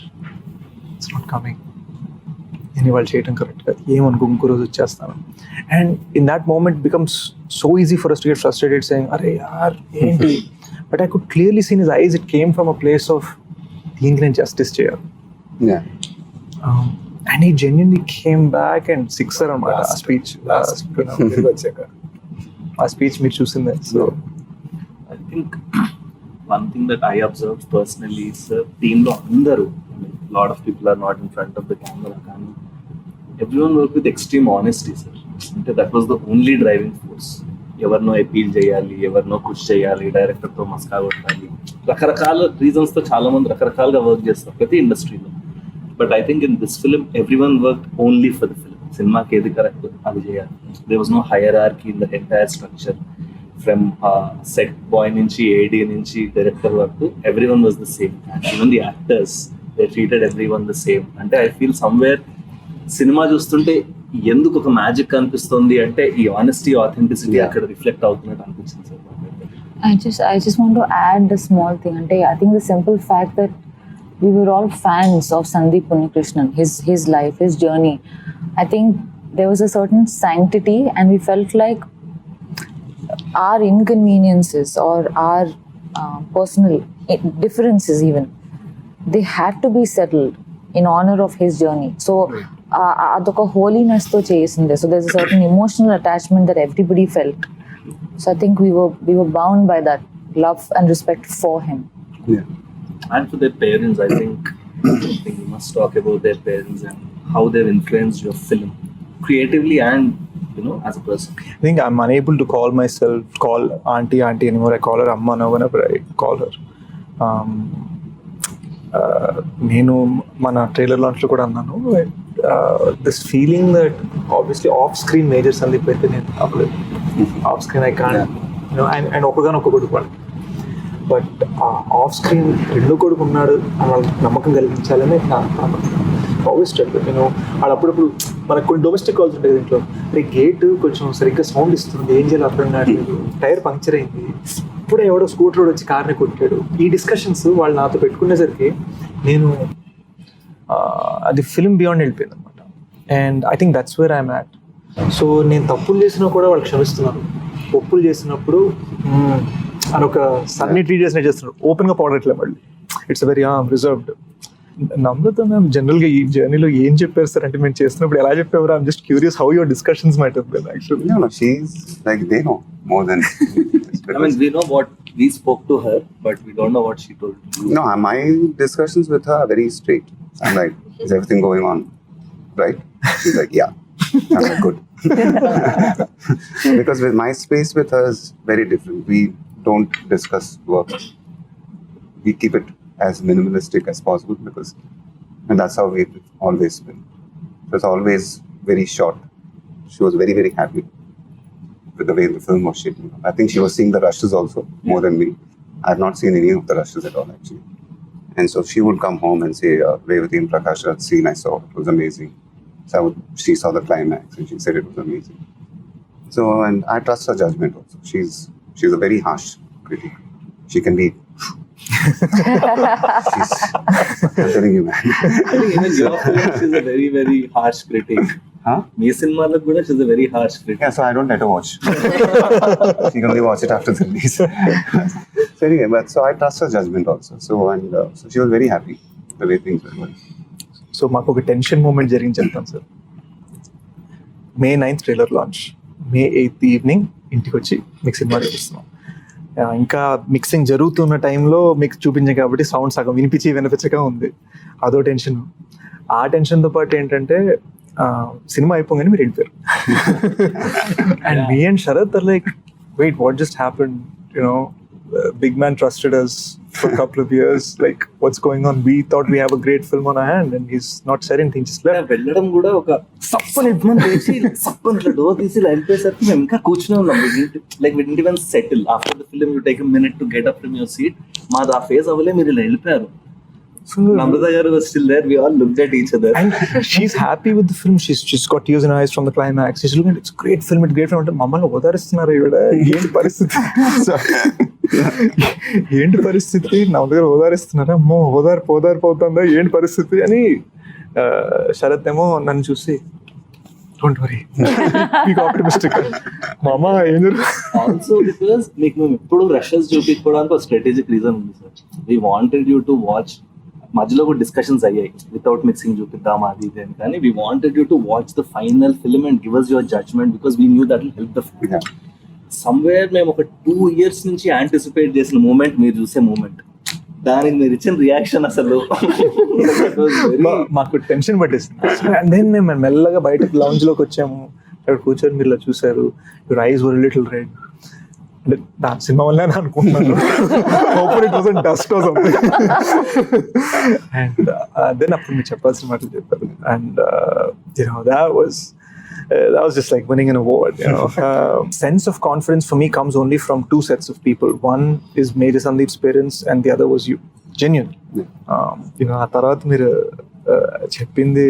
Speaker 3: ఇట్స్ నాట్ కమింగ్. నేను ఇవాళ చేయడం కరెక్ట్ కాదు, ఏమనుకో ఇంకో రోజు వచ్చేస్తాను. And in that moment becomes so easy for us to get frustrated saying, అరే యార్ ఏంటి. But I could clearly seen his eyes, it came from a place of దీనికి నేను జస్టిస్ చేయాలి. And he genuinely came back and sixer అనమాట ఆ speech. ఆ speech మీరు చూసిందే. So
Speaker 1: I think one thing that I observed personally is team lo andaru, lot of people are not in front of the camera, కానీ everyone worked with extreme honesty, sir. అంటే that was the only driving force. ఎవరినో appeal చేయాలి, ఎవరినో push చేయాలి, డైరెక్టర్తో మస్కా కొట్టాలి, రకరకాల రీజన్స్తో చాలా మంది రకరకాలుగా వర్క్ చేస్తారు ప్రతి ఇండస్ట్రీలో. But I think in this film, everyone worked only for the film. Cinema ke edi correct adi cheyali. There was no hierarchy in the entire structure. From set boy nunchi, AD nunchi, director varaku, everyone was the same. And even the actors, they treated everyone the same. Ante I feel somewhere cinema చూస్తుంటే ఎందుకు ఒక magic కనిపిస్తుంది అంటే ఈ honesty, authenticity అక్కడ reflect అవుతున్నట్టు అనిపించింది sir.
Speaker 6: I just want to add a small thing. Ante I think the simple fact that we were all fans of Sandeep Unnikrishnan, his life, his journey. I think there was a certain sanctity, and we felt like our inconveniences or our personal differences even, they had to be settled in honor of his journey. So adoka holiness to chesinde. So there's a certain emotional attachment that everybody felt. So I think we were bound by that love and respect for him.
Speaker 5: Yeah.
Speaker 1: And for their parents, I think you must talk about their parents and how they've influenced your film creatively and, you know, as a person.
Speaker 3: I think I'm unable to call auntie anymore. I call her amma now whenever I call her. నేను మన trailer లాంచ్లో కూడా అన్నాను, this feeling that obviously off screen major Sandeep అయితే నేను అవ్వలేదు. Off screen I can and ఒకగానొక్క కొడుకు వాడు, బట్ ఆఫ్ స్క్రీన్ రెండో కొడుకు ఉన్నాడు అని వాళ్ళకి నమ్మకం కలిగించాలని ఆల్వేస్ స్ట్రగుల్. నేను అప్పుడప్పుడు మనకు కొన్ని డొమెస్టిక్ కాల్స్ ఉంటాయి ఇంట్లో, గేట్ కొంచెం సరిగ్గా సౌండ్ ఇస్తుంది, ఏం చేయాలి అర్థం కావట్లేదు, టైర్ పంక్చర్ అయింది, ఇప్పుడే ఎవడో స్కూటర్ రోడ్ వచ్చి కార్ని కొట్టాడు. ఈ డిస్కషన్స్ వాళ్ళు నాతో పెట్టుకునేసరికి నేను అది ఫిల్మ్ బియాండ్ వెళ్ళిపోయింది అనమాట. And I think that's where I'm at. So నేను తప్పులు చేసినా కూడా వాళ్ళు క్షమిస్తున్నాను, ఒప్పులు చేసినప్పుడు అని ఒక సన్ని ట్రీట్ చేసినట్టు చేస్తున్నారు, ఓపెన్గా పడట్లే మళ్ళీ. It's very reserved. Namrata ma'am జనరల్గా ఈ జర్నీలో ఏం చెప్పారు సార్ అంటే, మేము చేస్తున్నప్పుడు ఎలా చెప్పేవారు? I'm just curious how your discussions might have been actually.
Speaker 5: No, she's like, they know more than
Speaker 1: I mean, we know what we spoke to her, but we don't know what she told.
Speaker 5: No, my discussions with her are very straight. I'm like, is everything going on right? She's like, yeah. I'm like, good. Because with my space with her is very different. We don't discuss work. We keep it as minimalistic as possible because, and that's how we've always been. So it's always very short. She was very, very happy with the way the film was shaping up. I think she was seeing the rushes also more than me. I have not seen any of the rushes at all actually. And so she would come home and say, Revati and Prakash, that scene I saw, it was amazing. So she saw the climax and she said it was amazing. So, and I trust her judgment also. She's a very harsh critic. She can be. I'm telling you, man.
Speaker 1: I think even your film, she's a very, very harsh critic.
Speaker 5: Huh?
Speaker 1: Me cinema kuda she's a very harsh critic.
Speaker 5: Yeah, so I don't let her watch. She can only watch it after the release. So anyway, but so I trust her judgment also. So so she was very happy the way things were going.
Speaker 3: So మాకు ఒక tension moment జరిగింది చెప్తాను sir. May 9th trailer launch, May 8th evening ఇంటికి వచ్చి మీకు cinema చూపిస్తున్నాం. ఇంకా mixing జరుగుతున్న టైంలో మీకు చూపించాం కాబట్టి సౌండ్ సగం వినిపించగా ఉంది, అదో టెన్షన్. ఆ టెన్షన్తో పాటు ఏంటంటే సినిమా అయిపోగానే మీరు వెళ్ళిపోయారు. And me and Sharath are like, wait, what just happened, you know, big man trusted us for a couple of years, like what's going on? We thought we have a great film on our hand and he's not said anything, just left.
Speaker 1: వెళ్ళడం కూడా ఒక సప్పని ఇద్మని చేసి సప్పని ఇట్లా door తీసి వెళ్ళిపోయేసరికి మేము ఇంకా కూర్చునే ఉన్నాం. Like we didn't even settle after the film. You take a minute to get up from your seat. మాది ఆ ఫేజ్ అవ్వలే, మీరు ఇలా వెళ్ళిపోయారు. Namrata garu was still there. We all looked at each other.
Speaker 3: And she's happy with the film. She's got tears in her eyes from the climax. She's looking at, it's a great film, it's a great film. అంటే మమ్మల్ని ఓదారిస్తున్నారు ఈవిడ, ఏంటి పరిస్థితి, ఏంటి పరిస్థితి, నా దగ్గర ఓదారిస్తున్నారా, అమ్మో ఓదారిపోతుందా, ఏంటి పరిస్థితి అని. శరత్ ఏమో నన్ను చూసి, డోంట్ వరీ, బీ ఆప్టిమిస్టిక్, మామ ఏం జరుగుతుంది.
Speaker 1: ఆల్సో బికాస్ మీకు మేము ఎప్పుడు రషెస్ చూపించుకోవడానికి ఒక స్ట్రాటజిక్ రీజన్ ఉంది sir. We wanted you to watch. మధ్యలో కూడా డిస్కషన్స్ అయ్యాయి, వితౌట్ మిక్సింగ్ చూపిద్దాం అది ఇది అని, కానీ we wanted you to watch the final film and give us your judgement because we knew that will help the film. Somewhere మేము ఒక 2 years నుంచి యాంటిసిపేట్ చేసిన మూమెంట్ మీరు చూసే మూమెంట్, దానికి మీరు ఇచ్చిన రియాక్షన్ అసలు
Speaker 3: మాకు టెన్షన్ పట్టేసింది. అండ్ దెన్ మేము మెల్లగా బయటకు లౌంజ్ లోకి వచ్చాము, అక్కడ కూర్చొని మీరు ఇలా చూసారు, your eyes were little red. అంటే దాని సినిమా వల్లే అని అనుకుంటున్నాను, hopefully it wasn't dust or something. And then అప్పుడు మీరు చెప్పాల్సిన మాటలు చెప్పారు. And that was just like winning an award, you know. Sense of confidence for me comes only from 2 sets of people. One is Major Sandeep's parents and the other was you. Genuine. You know, ఆ తర్వాత మీరు చెప్పింది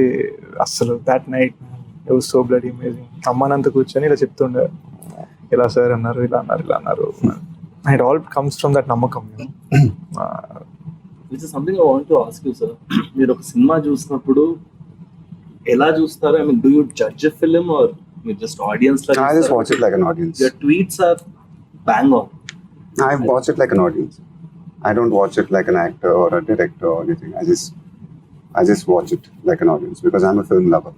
Speaker 3: అసలు that night it was so bloody amazing. అమ్మానంత కూర్చొని ఇలా చెప్తుండే, ఇలా sir అన్నారు, ఇలా అన్నారు. It all comes from that నమ్మకం, you know.
Speaker 1: Which is something I want to ask you, sir. మీరు ఒక సినిమా చూసినప్పుడు ఎలా చూస్తారు? I mean, do you judge a film or you just audience like?
Speaker 5: I just watch it like an audience.
Speaker 1: Your tweets are bang on.
Speaker 5: I watch it like an audience. I don't watch it like an actor or a director or anything. I just watch it like an audience because I'm a film lover.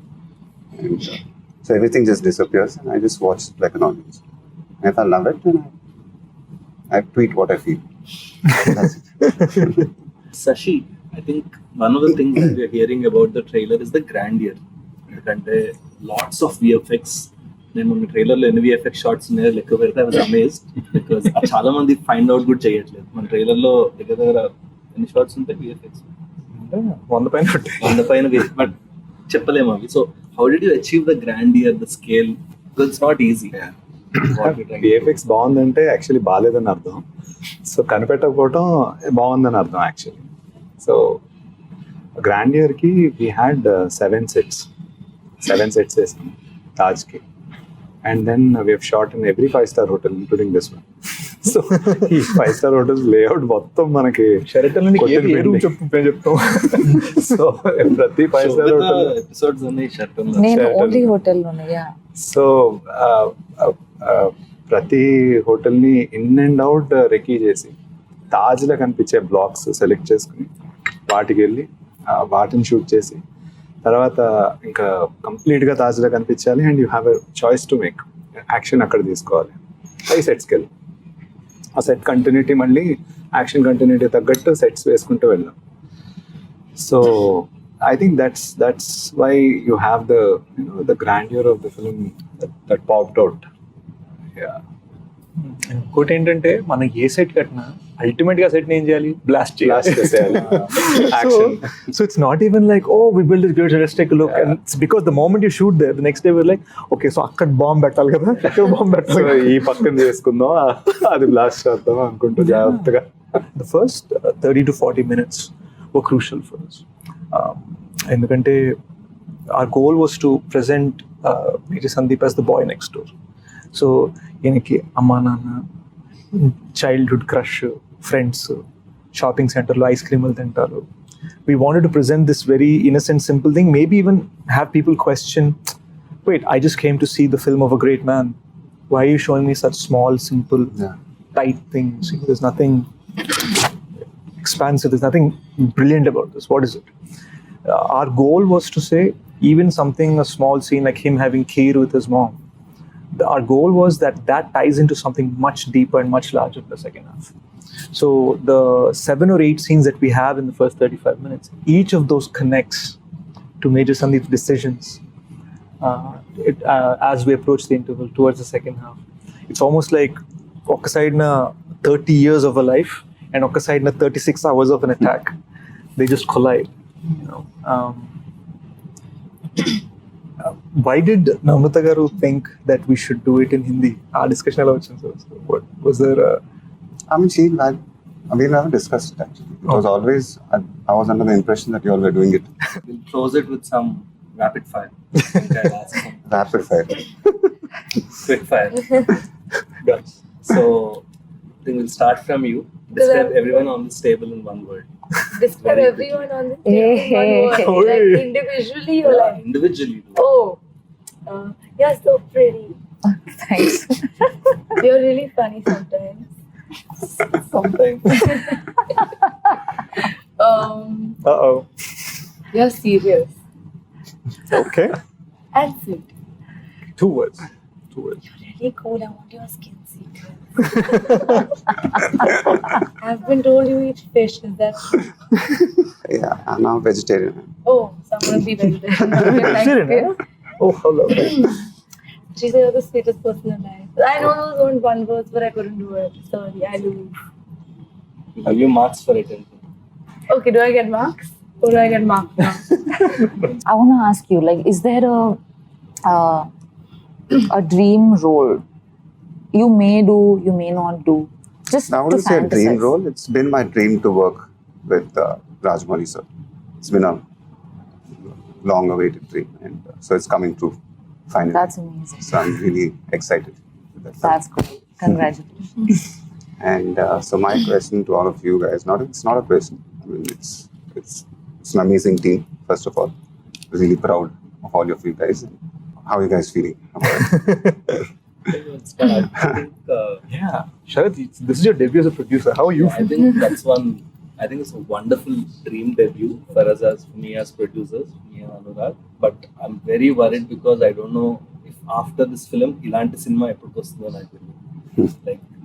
Speaker 5: And so everything just disappears and I just watch it like an audience. And if I love it, then I tweet what I feel. That's it.
Speaker 1: Sashi, I think one of the things that we are hearing about the trailer is the grandeur. ఎందుకంటే lots of VFX. నేను మన ట్రైలర్లో ఎన్ని VFX shorts ఉన్నాయో లెక్క పెడితే I was amazed because చాలా మంది ఫైండ్ అవుట్ కూడా చేయట్లేదు. మన ట్రైలర్లో దగ్గర ఎన్ని షార్ట్స్ ఉంటాయి VFX?
Speaker 3: అంటే 100 పైన ఉంటాయి.
Speaker 1: on the పైన బట్ చెప్పలేము అవి. So how did you achieve the grandeur, the scale? It's not easy.
Speaker 4: VFX బాగుందంటే యాక్చువల్లీ బాగాలేదని అర్థం. సో కనిపెట్టకపోవటం బాగుందని అర్థం యాక్చువల్లీ. సో గ్రాండియర్కి వీ హ్యాడ్ 7 sets వేసాం తాజ్కి. And then we have shot in every 5-star hotel including this one. So ఈ 5-star hotels లేఅవుట్ మొత్తం మనకి
Speaker 3: షెరటన్ ఏ రూమ్ చెప్తాం.
Speaker 4: సో ప్రతి 5-star hotel
Speaker 1: ఎపిసోడ్స్ ఉన్నాయి షర్ట్.
Speaker 6: నేను ఓన్లీ హోటల్లోనే.
Speaker 4: సో ప్రతి హోటల్ని ఇన్ అండ్ అవుట్ రెకీ చేసి తాజ్లో కనిపించే బ్లాక్స్ సెలెక్ట్ చేసుకుని వాటికి వెళ్ళి వాటిని షూట్ చేసి తర్వాత ఇంకా కంప్లీట్గా తాజ్లో కనిపించాలి. And you have a choice to make action అక్కడ తీసుకోవాలి. 5 sets వెళ్ళి ఆ సెట్ కంటిన్యూటీ మళ్ళీ యాక్షన్ కంటిన్యూటీ తగ్గట్టు సెట్స్ వేసుకుంటూ వెళ్ళాం. So I think that's why you have the grandeur of the film that popped out. Yeah.
Speaker 3: ఇంకోటి ఏంటంటే మనం ఏ సెట్ కట్టినా అల్టిమేట్ గా సెట్ ఏం చేయాలి, బ్లాస్ట్
Speaker 4: Blast చేసేయాలి. Action.
Speaker 3: So it's not even like, oh, we build this great, let's take a look. And it's because the moment you shoot there, the next day we're like, okay, so అక్కడ bomb పెట్టాలి కదా, ఇక్కడ bomb
Speaker 4: so
Speaker 3: పెట్టాలి.
Speaker 4: ఈ పక్కన చేసుకుందాం, అది blast చేద్దాం అనుకుంటూ జాగ్రత్తగా.
Speaker 3: The first 30 to 40 minutes were crucial for us. ఎందుకంటే our goal was to present Major Sandeep as the boy next door. So ఈయనకి అమ్మా నాన్న, చైల్డ్హుడ్ క్రష్, ఫ్రెండ్స్, షాపింగ్ సెంటర్లో ఐస్ క్రీములు తింటారు. We wanted to present this very innocent, simple thing, maybe even have people question, wait, I just came to see the film of a great man. Why are you showing me such small, simple, tight things? There's nothing expansive, there's nothing brilliant about this. What is it? Our goal was to say, even something, a small scene like him having kheer with his mom, our goal was that ties into something much deeper and much larger in the second half. So the 7 or 8 scenes that we have in the first 35 minutes, each of those connects to Major Sandeep's decisions as we approach the interval towards the second half. It's almost like oka side na 30 years of a life and oka side na 36 hours of an attack. They just collide. Why did Namrata garu think that we should do it in Hindi? Our discussion ela vachindi. What was there?
Speaker 5: I mean, we never discussed it actually. It was always, I was under the impression that you all were doing it
Speaker 1: We'll close it with some rapid fire.
Speaker 5: rapid fire.
Speaker 1: Quick fire. So I think we'll start from you. Describe everyone on this table in one word.
Speaker 2: Describe
Speaker 1: Very
Speaker 2: everyone on the
Speaker 6: Hey,
Speaker 2: table.
Speaker 6: hey,
Speaker 2: One word. Like individually or like,
Speaker 1: Individually.
Speaker 2: oh, you're so pretty.
Speaker 6: Thanks.
Speaker 2: You're really funny sometimes.
Speaker 1: Sometimes.
Speaker 3: Uh-oh.
Speaker 2: You're serious
Speaker 3: Okay.
Speaker 2: and sweet.
Speaker 3: 2 words.
Speaker 2: Really cool. I want your skin secret. I've been told you eat fish. Is that true?
Speaker 5: Yeah, I'm now vegetarian.
Speaker 2: Oh, so I'm gonna be vegetarian. Okay,
Speaker 3: Vegetarian,
Speaker 2: thank you.
Speaker 3: Oh, how lovely.
Speaker 2: She said you're the sweetest person in life. I know those weren't 1 words, but I couldn't do it. Sorry, I lose.
Speaker 1: Have you marks for it?
Speaker 2: Okay, do I get marks? Or do I get marks now?
Speaker 6: I want to ask you, like, is there a dream role you may do, you may not do? Just
Speaker 5: Now,
Speaker 6: to
Speaker 5: when you say dream
Speaker 6: fantasize.
Speaker 5: role, it's been my dream to work with Rajmouli sir. It's been a long-awaited dream, and so it's coming true finally.
Speaker 6: That's amazing.
Speaker 5: So I'm really excited with that.
Speaker 6: That's good. Congratulations.
Speaker 5: And so my question to all of you guys, it's not a question. I mean, it's an amazing team. First of all, really proud of all of you guys. How are you guys feeling about it?
Speaker 1: It's fun. I think,
Speaker 3: Yeah. Sharad, this is your debut as a producer. How are you
Speaker 1: I think that's one. I think it's a wonderful dream debut for us as producers, me and Anurag. But I'm very worried because I don't know if after this film, ఇలాంటి cinema ఎప్పుడు వస్తుందో నాకు తెలియదు.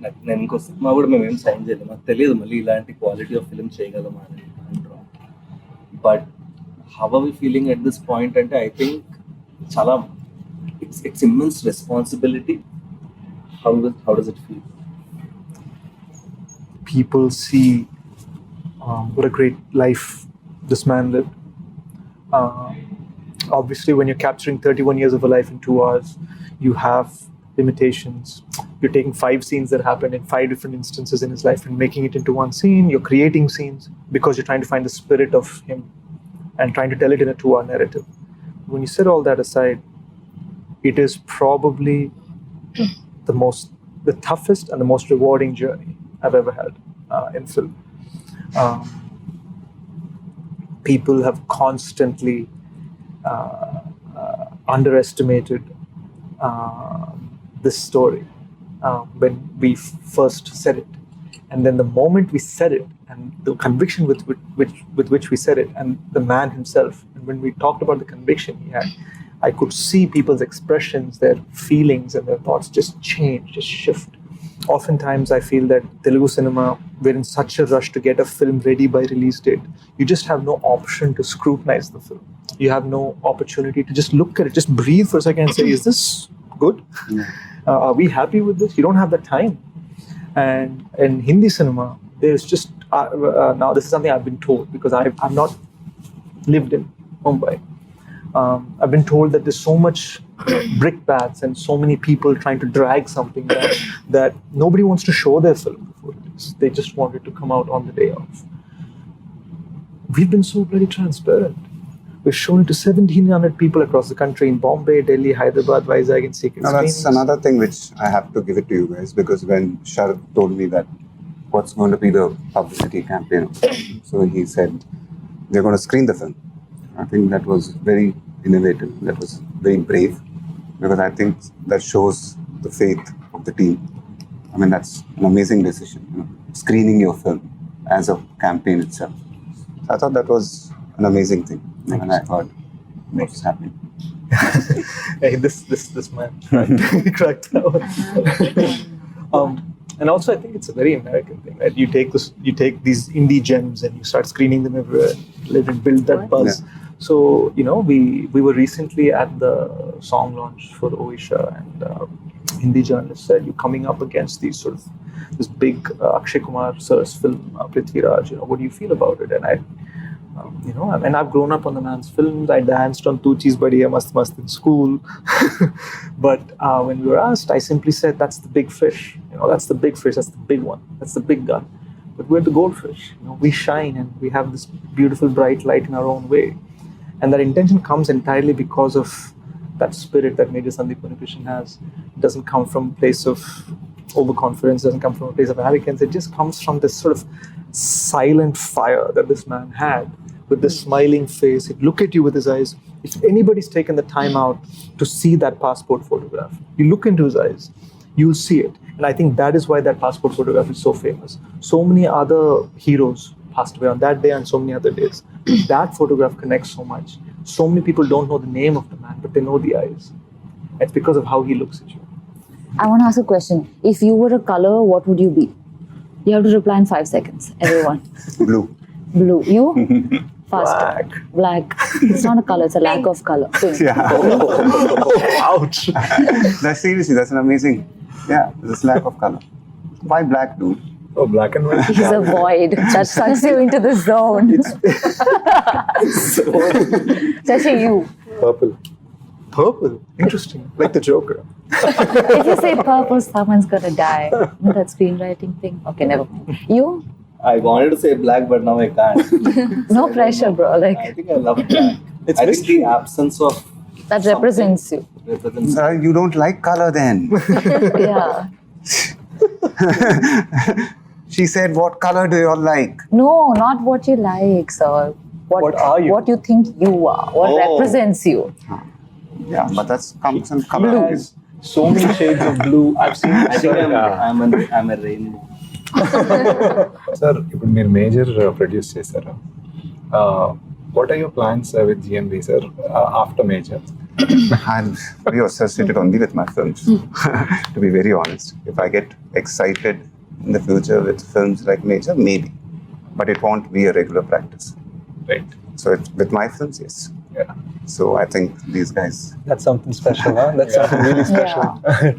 Speaker 1: Like నేను ఇంకో cinema కూడా మేము ఏం సైన్ చేయలేము, నాకు తెలియదు మళ్ళీ ఇలాంటి క్వాలిటీ ఆఫ్ ఫిల్మ్ చేయగలమా అని అంటాం. But how are we feeling at this point అంటే ఐ థింక్ చాలా it's immense responsibility. How does it feel?
Speaker 3: people see what a great life this man lived. Obviously, when you're capturing 31 years of a life in 2 hours, you have limitations. You're taking 5 scenes that happened in 5 different instances in his life and making it into one scene. You're creating scenes because you're trying to find the spirit of him and trying to tell it in a 2-hour narrative. When you set all that aside, it is probably the toughest and the most rewarding journey I've ever had in film. People have constantly underestimated this story when we first said it, and then the moment we said it, and the conviction with which we said it, and the man himself, and when we talked about the conviction he had, I could see people's expressions, their feelings, and their thoughts just change, just shift. Oftentimes, I feel that Telugu cinema, we're in such a rush to get a film ready by release date. You just have no option to scrutinize the film. You have no opportunity to just look at it, just breathe for a second and say, is this good? Are we happy with this? You don't have that time. And in Hindi cinema, there's just, now this is something I've been told because I've not lived in Mumbai. I've been told that there's so much brickbats and so many people trying to drag something that nobody wants to show their film before release. They just want it to come out on the day of. We've been so bloody transparent. We've shown it to 1,700 people across the country in Bombay, Delhi, Hyderabad, Vizag, and secret screenings.
Speaker 5: That's another thing which I have to give it to you guys, because when Sharad told me that what's going to be the publicity campaign, so he said, we're going to screen the film. I think that was very innovative. That was very brave, because I think that shows the faith of the team. I mean, that's an amazing decision, you know, screening your film as a campaign itself. I thought that was an amazing thing when I heard what was happening.
Speaker 3: Hey, this man cracked that one. And also, I think it's a very American thing, right? You take these indie gems and you start screening them everywhere, let it build that buzz.
Speaker 5: Yeah.
Speaker 3: So, you know, we were recently at the song launch for Oisha, and Hindi journalists said, you're coming up against this big Akshay Kumar sir's film, Prithviraj, you know, what do you feel about it? And I've grown up on the man's films. I danced on Tu Cheez Badiya Mast Mast in school. But when we were asked, I simply said, that's the big fish. You know, that's the big fish. That's the big one. That's the big gun. But we're the goldfish. You know, we shine and we have this beautiful bright light in our own way. And that intention comes entirely because of that spirit that Major Sandeep Unnikrishnan has. It doesn't come from a place of overconfidence, doesn't come from a place of arrogance. It just comes from this sort of silent fire that this man had, with this smiling face. He'd look at you with his eyes. If anybody's taken the time out to see that passport photograph, you look into his eyes, you'll see it. And I think that is why that passport photograph is so famous. So many other heroes passed away on that day and so many other days. That photograph connects so much. So many people don't know the name of the man, but they know the eyes. It's because of how he looks at you.
Speaker 6: I want to ask a question. If you were a color, what would you be? You have to reply in 5 seconds, everyone.
Speaker 5: Blue.
Speaker 6: Blue. You? Faster. Black. It's not a color, it's a lack of color. Pink.
Speaker 5: Yeah.
Speaker 3: Ouch.
Speaker 5: Seriously, that's an amazing. Yeah, this lack of color. Why black, dude?
Speaker 4: Oh, black and white.
Speaker 6: He's a void that sucks you into the zone. Especially you.
Speaker 4: Purple.
Speaker 3: Purple. Interesting. Like the Joker.
Speaker 6: If you say purple, someone's gonna die. No, that screenwriting thing. Okay, never mind. You?
Speaker 1: I wanted to say black, but now I can't.
Speaker 6: No pressure, bro.
Speaker 1: I
Speaker 6: Like,
Speaker 1: think I love black.
Speaker 3: It's
Speaker 1: I think
Speaker 3: mystery.
Speaker 1: the absence of
Speaker 6: that represents you.
Speaker 1: represents.
Speaker 5: You don't like color then.
Speaker 6: Yeah.
Speaker 5: She said, what color do you all like?
Speaker 6: No, not what you like, sir.
Speaker 3: What are you?
Speaker 6: What you think you are. What
Speaker 1: Oh.
Speaker 6: represents you.
Speaker 5: Yeah, but that's comes in color.
Speaker 3: There's so many shades of blue. I've seen.
Speaker 1: I think I'm a rainbow.
Speaker 4: Sir ఇప్పుడు మీరు Major produce చేశారు. What are your plans with GMB sir after Major?
Speaker 5: I'm very associated only with my films, to be very honest. If I get excited in the future with films like Major, maybe. But it won't be a regular practice.
Speaker 4: Right.
Speaker 5: So with my films, yes.
Speaker 4: Yeah.
Speaker 5: So I think these guys,
Speaker 3: That's something special, huh? That's something really special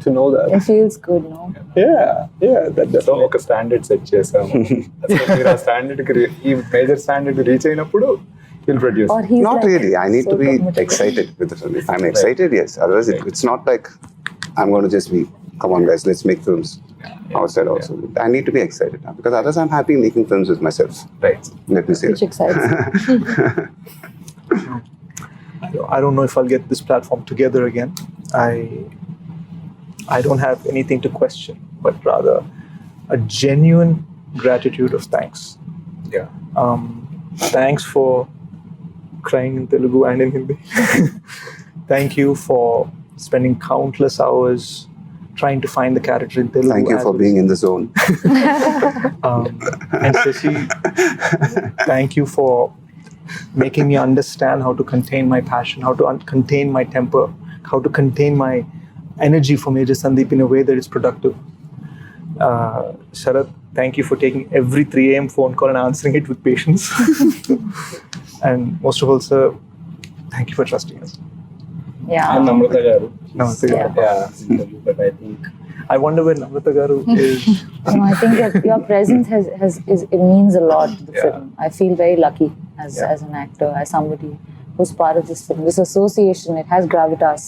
Speaker 3: to know that.
Speaker 6: It feels good, no?
Speaker 3: Yeah, that
Speaker 4: so
Speaker 3: definitely.
Speaker 4: ఒక standard set చేసాము. అసలు మీరు ఆ స్టాండర్డ్కి ఈ major standard reach అయినప్పుడు He'll produce.
Speaker 6: Or he's
Speaker 5: Not
Speaker 6: like
Speaker 5: really. I need
Speaker 6: so
Speaker 5: to be
Speaker 6: committed?
Speaker 5: excited with the film. If I'm excited, yes. Otherwise, it's not like I'm going to just be, come on, guys, let's make films outside also. I need to be excited because otherwise I'm happy making films with myself.
Speaker 4: Right.
Speaker 5: Let me say
Speaker 6: Which excites me.
Speaker 3: I don't know if I'll get this platform together again. I don't have anything to question, but rather a genuine gratitude of thanks.
Speaker 4: Yeah.
Speaker 3: Thanks for crying in Telugu and in Hindi. Thank you for spending countless hours trying to find the character in Telugu.
Speaker 5: Thank you
Speaker 3: as
Speaker 5: for
Speaker 3: well
Speaker 5: being
Speaker 3: as-
Speaker 5: in the zone.
Speaker 3: And Seshi, thank you for making me understand how to contain my passion, how to contain my temper, how to contain my energy for Major Sandeep in a way that is productive. Sharat, thank you for taking every 3 a.m. phone call and answering it with patience. And most of all, sir, thank you for trusting us.
Speaker 6: Yeah.
Speaker 1: And Namrata garu.
Speaker 3: Namaste.
Speaker 4: Yeah.
Speaker 1: But I think
Speaker 3: I wonder where Namrata garu is.
Speaker 6: No, I think your presence it means a lot to the
Speaker 4: Yeah.
Speaker 6: film. I feel very lucky as an actor, as somebody who's part of this film. This association, it has gravitas.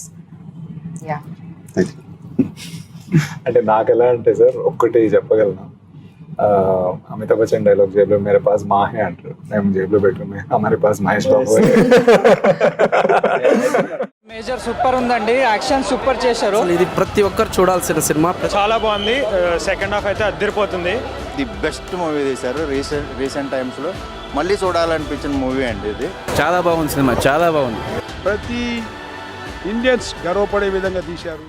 Speaker 6: Yeah.
Speaker 5: Thank you.
Speaker 4: అంటే నాకు ఎలా అంటే sir ఒక్కటి చెప్పగలను. Amitabh Bachchan dialogue జేబులో మేరే pass Mahe అంటారు. మేము జేబులో పెట్టుకున్నాం హమారే pass Mahesh Babu.
Speaker 7: Major super ఉందండి, యాక్షన్ సూపర్ చేశారు.
Speaker 8: ఇది ప్రతి ఒక్కరు చూడాల్సిన సినిమా.
Speaker 9: చాలా బాగుంది. సెకండ్ హాఫ్ అయితే అద్దరిపోతుంది.
Speaker 10: ది బెస్ట్ మూవీ తీశారు రీసెంట్ టైమ్స్లో. మళ్ళీ చూడాలనిపించిన మూవీ అండి ఇది.
Speaker 8: చాలా బాగుంది సినిమా, చాలా బాగుంది.
Speaker 9: ప్రతి ఇండియన్స్ గర్వపడే విధంగా తీశారు.